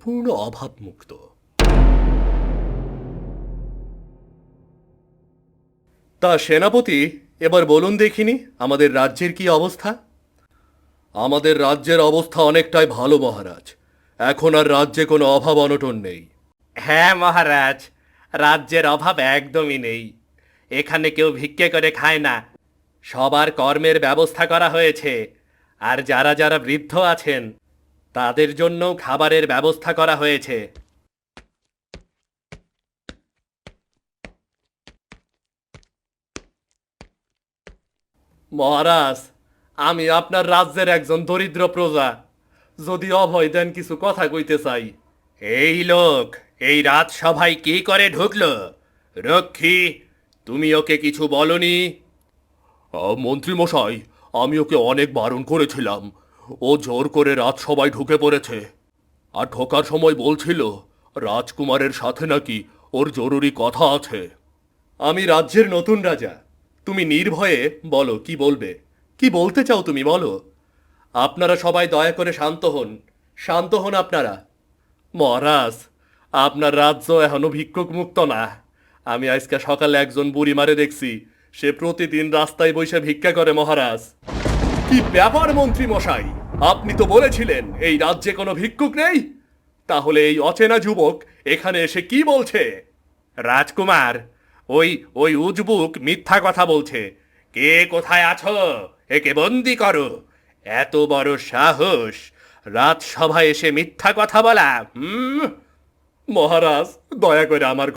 পূর্ণ অভাবমুক্ত। তা সেনাপতি, এবার বলুন দেখিনি আমাদের রাজ্যের কি অবস্থা? আমাদের রাজ্যের অবস্থা অনেকটাই ভালো মহারাজ। এখন আর রাজ্যে কোনো অভাব অনটন নেই। হ্যাঁ মহারাজ, রাজ্যের অভাব একদমই নেই। এখানে কেউ ভিক্ষে করে খায় না, সবার কর্মের ব্যবস্থা করা হয়েছে। আর যারা যারা বৃদ্ধ আছেন তাদের জন্য খাবারের ব্যবস্থা করা হয়েছে। মহারাজ, আমি আপনার রাজ্যের একজন দরিদ্র প্রজা। যদি অভয় দেন কিছু কথা কইতে চাই। এই লোক এই রাজসভায় কি করে ঢুকলো? রক্ষী, তুমি ওকে কিছু বলনি? মন্ত্রী মশাই, আমি ওকে অনেক বারণ করেছিলাম। ও জোর করে রাজসভায় ঢুকে পড়েছে। আর ঢোকার সময় বলছিল রাজকুমারের সাথে নাকি ওর জরুরি কথা আছে। আমি রাজ্যের নতুন রাজা। তুমি নির্ভয়ে বলো কি বলবে। কি বলতে চাও তুমি বলো। আপনারা সবাই দয়া করে শান্ত হন। শান্ত হন আপনারা। মহারাজ, আপনার রাজ্য এখনো ভিক্ষুক মুক্ত না। আমি আজকে সকালে একজন বুড়ি মারে দেখছি। সে প্রতিদিন রাস্তায় বসে ভিক্ষা করে মহারাজ। কি ব্যাপার মন্ত্রী মশাই, আপনি তো বলেছিলেন এই রাজ্যে কোনো ভিক্ষুক নেই। তাহলে এই অচেনা যুবক এখানে এসে কি বলছে? রাজকুমার, ওই ওই উজবুক মিথ্যা কথা বলছে। কে কোথায় আছো? একে বন্দি করো। এত বড় সাহস রাজসভায় এসে মিথ্যা কথা বলা! মহারাজ, দয়া করে আমার